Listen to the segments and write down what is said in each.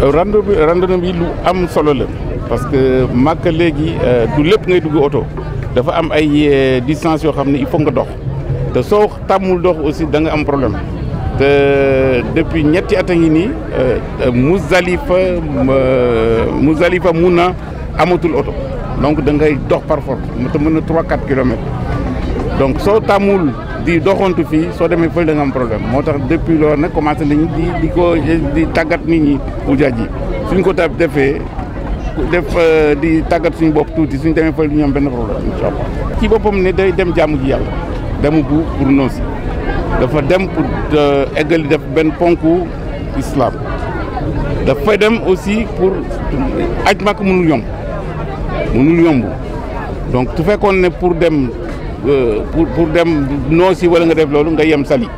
randonnée bi lu am solo la parce que Makka léegi du lépp ngay dugg oto dafa am ay distance yoo xam ne il faut nga dox te soo tàmmul dox aussi da nga am problème te depuis ñetti at a ngi nii Muzdalifa Muna amatul oto donc da ngay dox par force te mën na 3-4 kilomètres donc soo tàmmul di doxantu fii soo demee fële da nga am problème moo tax depuis loolu nag commencé nañu di tàggat nit ñi ujaaj yi suñ ko defee di tàggat suñu bopp tuuti suñ demee fële du ñu am benn problème incha allah. ci boppam ne day dem jaamu ji yàlla demu bu pour noosi dafa dem pour eggali def benn ponku islam dafa dem aussi pour aj Makka mënul yomb donc su fekkoon ne pour dem noosi wala nga def loolu nga yem sali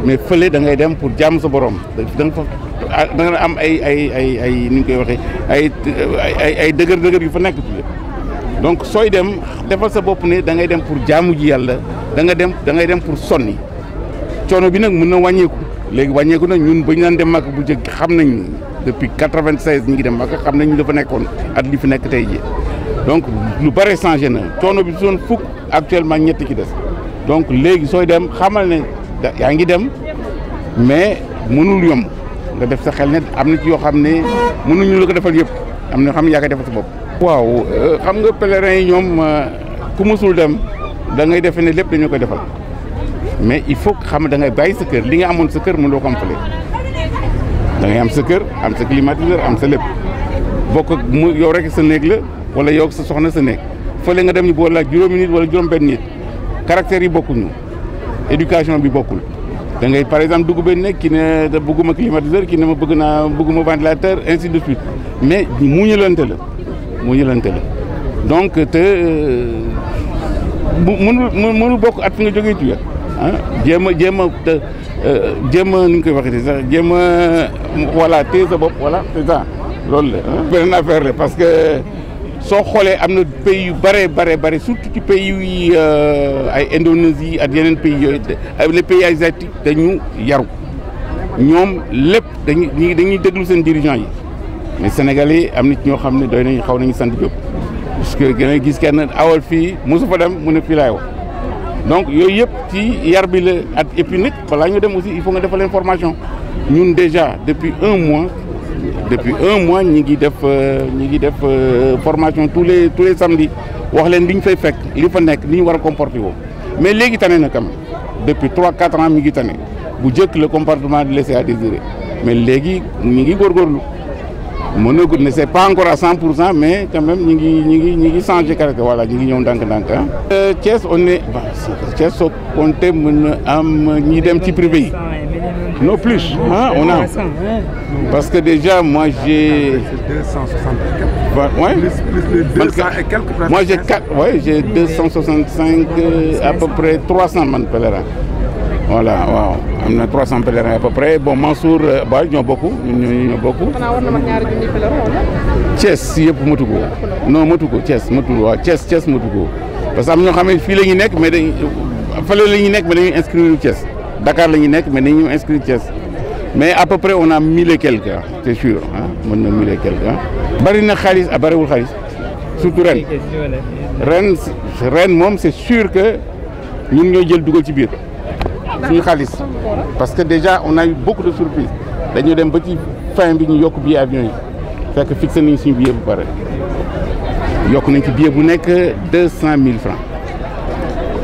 mais fële da ngay dem pour jaamu sa borom da nga am ay ni ñu koy waxee ay dëgër yu fa nekk donc sooy dem defal sa bopp ne da ngay dem pour jaamu ji yàlla da ngay dem pour sonni coono bi nag mën na wàññeeku léegi wàññeeku nag ñun ba ñu daan dem Makka bu jëkk xam nañ depuis 96 ñu ngi dem Makka xam nañ ñu dafa nekkoon at li fi nekk tey jii donc lu bare changé na coono bi su doon fukk actuellement ñetti ci des donc léegi sooy dem xamal ne yaa ngi dem mais mënul yomb nga def sa xel ne am na ci yoo xam ne mënuñu la ko defal yëpp am na yoo xam ne yaa koy defal sa bopp. waaw xam nga pèlerins yi ñoom ku musul dem da ngay defe ne lépp dañoo koy defal mais il faut que xam da ngay bàyyi sa kër li nga amoon sa kër mënuloo ko am fële da ngay am sa kër am sa climatiseur am sa lépp bokk ak yow rek sa néeg la wala yow sa soxna sa néeg fële nga dem ñu boole ak juróomi nit wala juróom-benn nit caractère yi bokkuñu éducation bi bokkul da ngay par exemple dugg benn néeg ki ne bëgguma climatiseur ki ne ma bëgguma ventilateur ainsi de suite mais muñalante la donc te mënul bokk at fi nga jógee tuya jéem a ni ñu koy waxee sax jéem a voilà téye sa bopp voilà c'est ça loolu la beneen affaire la parce que soo xoolee am na pays yu bare surtout ci pays yi ay Indonésie ak yeneen pays yooyu les pays asiatiques dañu yaru ñoom lépp dañuy déglu seen dirigeants yi mais Sénégalais yi am na ci ñoo xam ne doy nañu xaw nañu sant Diop parce que gën a gis kenn awal fii mosu fa dem mu ne fii laay wax donc yooyu yëpp ci yar bi la at et puis nag balaa ñu dem aussi il faut nga defal leen formation ñun déjà depuis un mois ñi ngi def formation tous les samedis wax leen li ñu fay fekk li fa nekk li ñu war a comporter woo mais léegi tane na quand même depuis 3-4 ans mi ngi tane bu jëkk le comportement de laisser à désirer mais léegi ñi ngi góorgóorlu mën na gudd ne c'est pas encore à 100% mais quand même ñi ngi changé caractère voilà ñi ngi ñëw ndànk-ndànk Thiès on est Thiès soo compté mën na am ñi dem ci privé yi non plus on a parce que déjà moi j'ai 260 ouais plus les 200 et quelques moi j'ai 265 à peu près 300 man pèlerins voilà waaw am na 300 pèlerins à peu près bon Mansour Ba ñoo bokk ñoo bokk. xanaa war na mat ñaari junni pèlerin wala. Thiès yëpp matu ko non matu ko Thiès matul waaw Thiès matu ko parce que am ñoo xam ne fii la ñuy nekk mais dañ fële la ñuy nekk mais dañuy inscrire Thiès Dakar la ñuy nekk mais dañuy inscrire Thiès mais à peu près on a 1000 et quelques c'est sûr mën na 1000 et quelques bari na xaalis bariwul xaalis surtout ren moom c'est sûr que ñun ñoo jël dugal ci biir. suñu xaalis parce que déjà on a eu beaucoup de surprises dañoo dem ba ci fin bi ñu yokk billet avion yi fekk fixé nañ suñu billet bu pare yokk nañ ci billet bu nekk 200 000 francs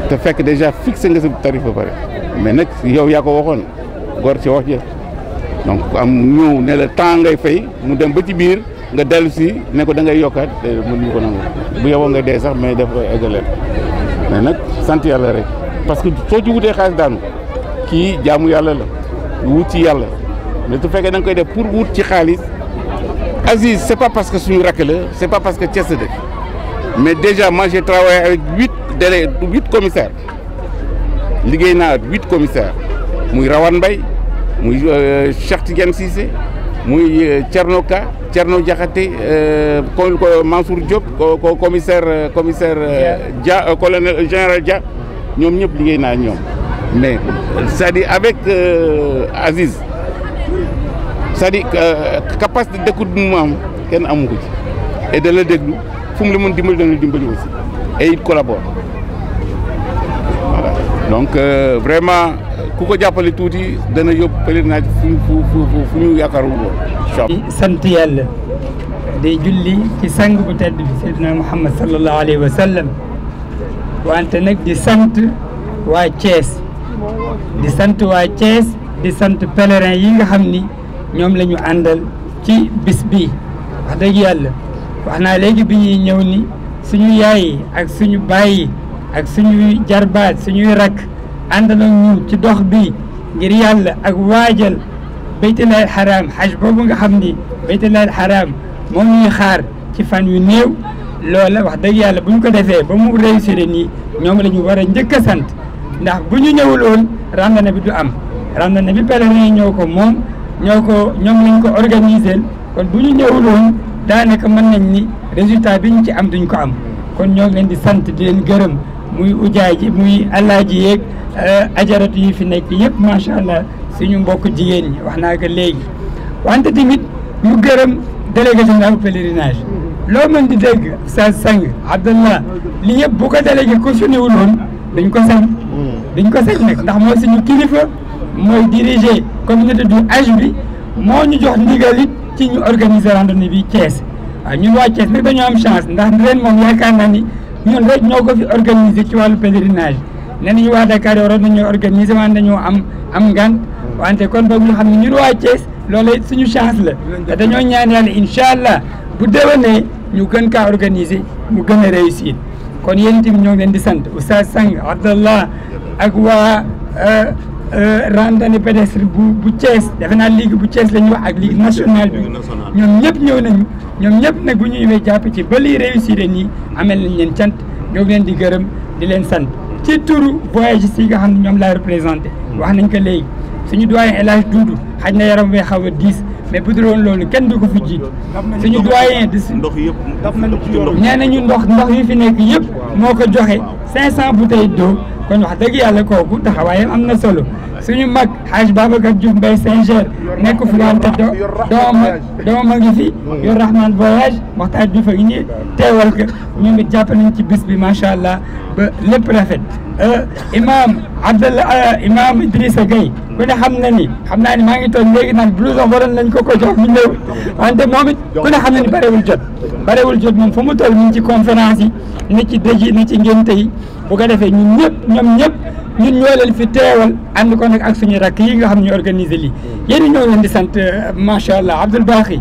te fekk déjà fixé nga sa tarif ba pare mais nag yow yaa ko waxoon góor ci wax ja donc am ñëw ne la temps ngay fay mu dem ba ci biir nga dellu si ne ko da ngay yokkaat mënuñu ko nangu bu yowoo nga dee sax mais daf koy eggaleel mais nag sant yàlla rek parce que soo ci wutee xaalis daanu kii jaamu yàlla la wut ci yàlla mais su fekkee da nga koy def pour wut ci xaalis Aziz c'est pas parce que suñu rakk la c'est pas parce que Thiès la dëkk mais déjà moi j'ai travaillé avec 8 commissaires liggéey naa 8 commissaires muy Rawane Mbaye muy Cheikh Tidiane Cissé muy Thierno Ka Thierno Diakhaté Mansour Diop commissaire Dia colonel général Dia ñoom ñëpp liggéey naa ñoom mais c'est-à-dire avec Aziz c'est-à-dire capacité d'écoute bi mu am kenn amu ko ci et da la déglu fu mu la mën dimbali dana la dimbali aussi et il collabore voilà donc vraiment ku ko jàppale tuuti dana yóbbu pèlerinage fu ñu yaakaarul woon. sant yàlla day julli ci sang bu tedd bi Seydina Muhammad sallallahu alayhi wa sallam wante nag di sant waa Thiès di sant waa Thiès di sant pèlerin yi nga xam ni ñoom la ñu àndal ci bis bi wax dëgg yàlla wax naa léegi bi ñuy ñëw ni suñu yaay yi ak suñu baay yi ak suñuy jarbaat suñuy rakk ànd na ñun ci dox bi ngir yàlla ak waajal baytullaahil xaraam xaj boobu nga xam ni baytullaahil xaraam moom ñuy xaar ci fan yu néew loola wax dëgg yàlla bu ñu ko defee ba mu réussir nii ñoom la ñu war a njëkk a sant ndax bu ñu ñëwul woon randonnée bi du am randonnée bi pèlerin yi ñoo ko moom ñoom lañ ko organiser kon bu ñu ñëwul woon daanaka mën nañ ni résultat bi ñu ci am duñ ko am kon ñoo ngi leen di sant di leen gërëm muy ujaay ji muy alaaji yeeg ajaratu yi fi nekk yëpp macha allah suñu mbokk jigéen ñi wax naa ko léegi wante tamit ñu gërëm délégué général pèlerinage loo mën di dégg sa sang Abdallah li yëpp bu ko délégué cautionné wul woon dañ ko sañ nag ndax mooy suñu kilifa mooy diriger communauté du Hajj bi moo ñu jox ndigal it ci ñu organiser randonnée bi Thiès waaw ñun waa Thiès nag dañoo am chance ndax ren moom yaakaar naa ni ñun rek ñoo ko fi organiser ci wàllu pèlerinage nee nañu waa Dakar waroon nañoo organiser wante dañoo am ngant wante kon boobu ñu xam ne ñun waa Thiès loolu suñu chance la te dañoo ñaan yàlla incha allah bu déwénee ñu gën kaa organiser mu gën a réussir kon yéen tamit ñoo ngi leen di sant Oustaz Sang Abdallah ak waa randonnée pédestre bu Thiès defe naa ligue bu Thiès la ñu wax ak ligue nationale bi ñoom ñëpp ñëw nañu ñoom ñëpp nag bu ñu ñëwee jàpp ci ba lii réussir nii amel nañ leen cant ñoo ngi leen di gërëm di leen sant ci turu voyagistes yi nga xam ne ñoom laa représenté wax nañ ko léegi suñu doyen El Hadj Doudou xaj na yaram bee xaw a diis mais bu dul woon loolu kenn du ko fi jiitu suñu doyen di ñee nañu ndox yi fi nekk yëpp moo ko joxe 500 bouteilles d'eau kon wax dëgg yàlla kooku taxawaayam am na solo suñu mag Hadj Babacar Diouf Mbaye Saint-Ger nekk fi wante doomam a ngi fi yor Rahman voyage Mokhtar Diouf a ngi ñi teewal ko ñoom it jàpp nañ ci bis bi macha allah ba lépp rafet imam Idrissa Gueye ku ne xam naa ni maa ngi toog léegi naan blouson waroon nañ ko jox mu ñëw wante moom it ku ne xam na ni barewul jot moom fu mu toll ñu ci conférence yi ne ci dëj yi ne ci ngénte yi bu ko defee ñun ñëpp ñun ñoo leen fi teewal ànd ko nag ak suñu rakk yi nga xam ñu organiser lii yéen ñoo ngi leen di sant macha allah Abdoul Baqi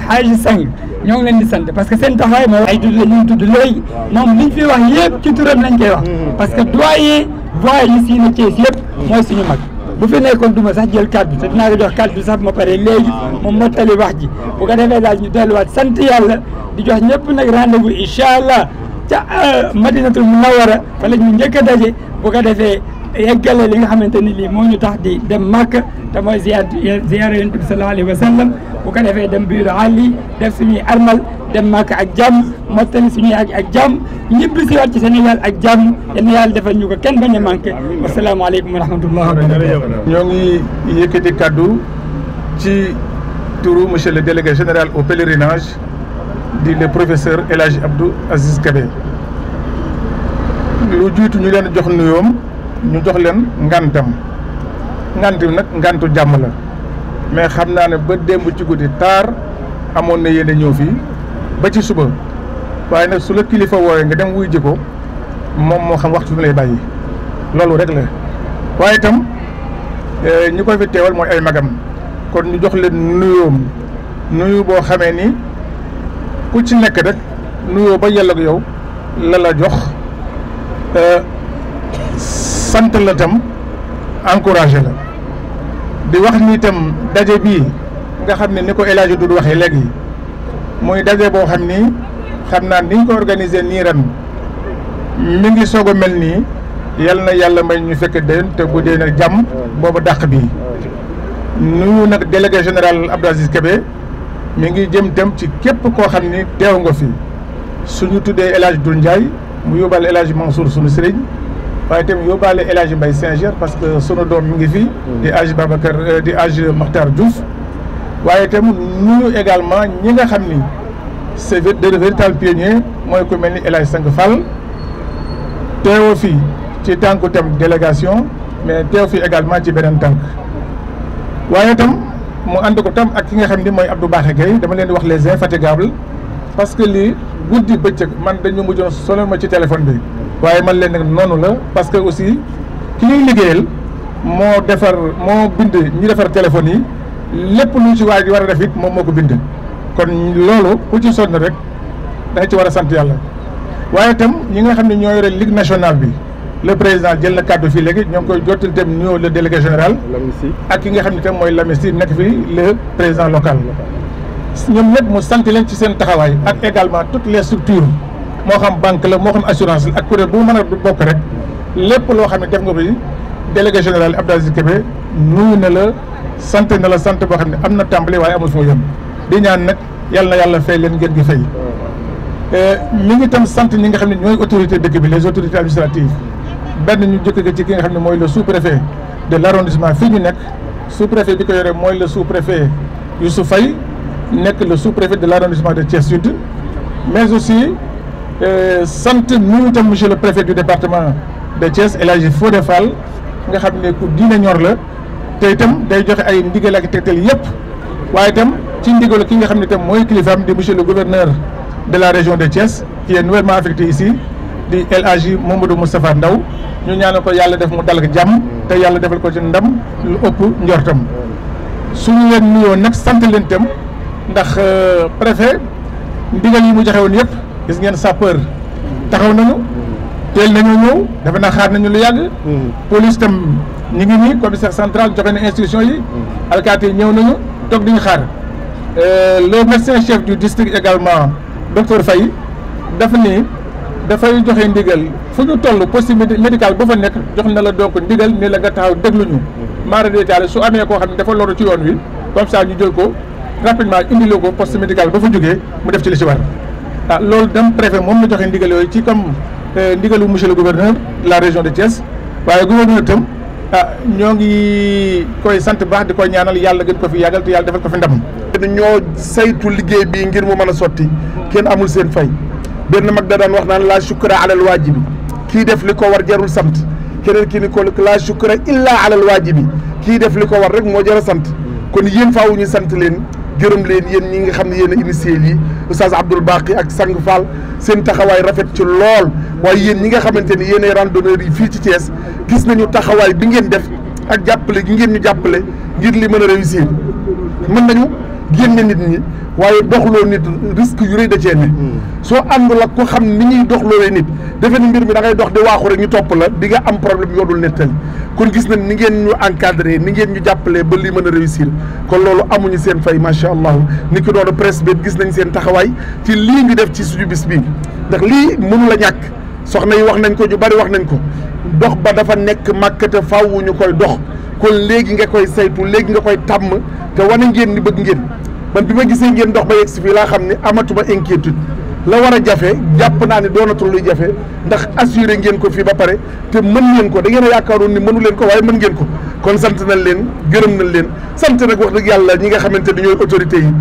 Hadji Sang ñoo ngi leen di sant parce que seen taxawaay moo ay tudd la ñuy tudd léegi moom liñ fi wax yëpp ci turam lañ koy wax parce que doyen voyagistes yi na Thiès yëpp mooy suñu mag bu fi nekkoon duma sax jël kaddu te dinaa ko jox kaddu sax ma pare léegi moom mottali wax ji bu ko defee daal ñu delluwaat sant yàlla di jox ñëpp nag rendez-vous incha allah ca Madinatul Munawwara fa la ñu njëkk a daje bu ko defee yeggale li nga xamante ni lii moo ñu tax di dem Màkka te mooy ziyaara Yonent bi sallallahu alayhi wa sallam bu ko defee dem biir Ali def suñuy armal dem Màkka ak jàmm mottali suñuy ak jàmm ñibbi si waat ci Sénégal ak jàmm yal na yàlla defal ñu ko kenn bañ a manqué wasalaamaaleykum wa rahmatullah wa barakatuh. ñoo ngi yëkkati kaddu ci turu monsieur le délégué général au pèlerinage di le professeur El Hadj Abdou Aziz Kébé lu jiitu ñu leen jox nuyoom ñu jox leen ngantam ngant bi nag ngantu jàmm la mais xam naa ne ba démb ci guddi taar amoon na yéen a ñëw fii ba ci suba waaye nag su la kilifa wooyee nga dem wuy ji ko moom moo xam waxtu bi lay bàyyi loolu rek la waaye itam ñi koy fi teewal mooy ay magam kon ñu jox leen nuyu boo xamee ni ku ci nekk rek nuyoo ba yàlla ak yow la jox sant la tam encouragé la di wax ni itam daje bii nga xam ne ni ko El Hadj Doudou waxee léegi muy daje boo xam ni xam naa ni ñu ko organisé nii ren mi ngi soog a mel nii yal na yàlla may ñu fekk déwén te bu dee nag jàmm boobu dàq bii nuyu nag délégué général Abdou Aziz Kébé mi ngi jëm dem ci képp koo xam ni teew nga fi suñu tuddee El Hadj Doudou Ndiaye mu yóbbaale El Hadj Mansour suñu sëriñ waaye itam yóbbaale El Hadj Mbaye Saint-Ger parce que sunu doom mi ngi fi di Hadj Babacar di Hadj Mokhtar Diouf waaye itam nuyu également ñi nga xam ni c'est de véritables pionniers mooy ku mel ni El Hadj Sang Fall teewoo fii ci tànku tam délégation mais teew fii également ci beneen tànk waaye itam mu ànd ko tam ak ki nga xam ni mooy Abdou Bakhe Gueye dama leen di wax les infatigables parce que lii guddi bëccëg man dañu mujjoon sonal ma ci téléphone bi waaye man leen nag noonu la parce que aussi ki ñuy liggéeyal moo bind ñi defar téléphone yi lépp lu ci waay di war a def it moom moo ko bind kon loolu ku ci sonn rek dañ ci war a sant yàlla waaye itam ñi nga xam ne ñoo yore ligue nationale bi le président jël na kàddu fii léegi ñoo ngi koy jottali itam nuyoo le délégué général ak ki nga xam ne itam mooy Lamine nekk fii le président local ñoom ñëpp mu sant leen ci seen taxawaay ak également toutes les structures moo xam banque la moo xam assurance la ak kuréel bu mën a bokk rek lépp loo xam ne def nga ko délégué général Abdou Aziz Kébé nuyu na la sant boo xam ne am na tàmbali waaye amul foo yem di ñaan nag yàlla na yàlla fay leen ngeen gi fay mi ngi tam sant ñi nga xam ne ñooy autorité dëkk bi les autorités administratives benn ñu jëkk ga ci ki nga xam ne mooy le sous-préfet de l'arrondissement fii ñu nekk sous-préfet bi ko yore mooy le sous-préfet Youssou Faye nekk le sous-préfet de l'arrondissement de Thiès Sud mais aussi sant nuyu itam monsieur le préfet du département de Thiès El Hadji Fodé Fall nga xam ne ku diine ñor la te itam day joxe ay ndigal ak tegtal yëpp waaye itam ci ndigal ki nga xam ne itam mooy kilifaam di monsieur le gouverneur de la région de Thiès qui est nouvellement affecté ici di El Hadji Mamadou Moustapha Ndaw ñu ñaanal ko yàlla def mu dal ak jàmm te yàlla defal ko ci ndam lu ëpp njortam suñu leen nuyoo nag sant leen itam ndax préfet ndigal yi mu joxe woon yëpp gis ngeen sapeur taxaw nañu teel nañu ñëw dafa naa xaar nañu lu yàgg police tam ñu ngi nii commissaire central joxe na instruction yi alkaati yi ñëw nañu toog di ñu xaar le médecin chef du district également docteur Faye dafa ni dafay joxe ndigal fu ñu toll poste médical ba fa nekk jox na la donc ndigal ni la nga taxaw déglu ñu maara détaillé su amee koo xam ne dafa loru ci yoon wi comme ça ñu jël ko rapidement indi la ko poste médical ba fa jógee mu def ci li ci war loolu dem préfet moom la joxe ndigal yooyu ci comme ndigalu monsieur le gouverneur de la région de Thiès waaye gouverneur itam ñoo ngi koy sant baax di koy ñaanal yàlla gën ko fi yàggal te yàlla defal ko fi ndam. ñoo saytu liggéey bi ngir mu mën a sotti kenn amul seen fay benn mag da daan wax naan la shukra alal waajibi kii def li ko war jarul sant keneen kii ni ko la shukra illa alal waajibi kii def li ko war rek moo jar a sant kon yéen faaw ñu sant leen gërëm leen yéen ñi nga xam ne yéen a initié lii Oustaz Abdoul Baqi ak Sang Fall seen taxawaay rafet ci lool waaye yéen ñi nga xamante ni yéen ay randonneurs yi fii ci Thiès gis nañu taxawaay bi ngeen def ak jàppale gi ngeen ñu jàppale ngir li mën a réussir mën nañu génne nit ñi waaye doxloo nit risque yu rëy da cee ne soo àndul ak ko xam ni ñuy doxloolee nit defe ni mbir mi da ngay dox di waaxu rek ñu topp la di nga am problème yoodul nettali kon gis nañ ni ngeen ñu encadré ni ngeen ñu jàppalee ba lii mën a réussir kon loolu amuñu seen fay macha allah ni ki doon presse bi gis nañ seen taxawaay ci lii ñu def ci suñu bis bi ndax lii mënu la ñàkk soxna yi wax nañ ko ñu bari wax nañ ko dox ba dafa nekk màkkate faaw ñu koy dox kon léegi nga koy saytu léegi nga koy tàmm te wane ngeen ni bëgg ngeen man bi ma gisee ngeen dox ba yegg si fii laa xam ne amatuma inquiétude la war a jafe jàpp naa ne doonatul luy jafe ndax assuré ngeen ko fii ba pare te mën ngeen ko da ngeen a yaakaaroon ni mënu leen ko waaye mën ngeen ko kon sant nañ leen gërëm nañ leen sant nag wax dëgg yàlla ñi nga xamante ni ñooy autorités yi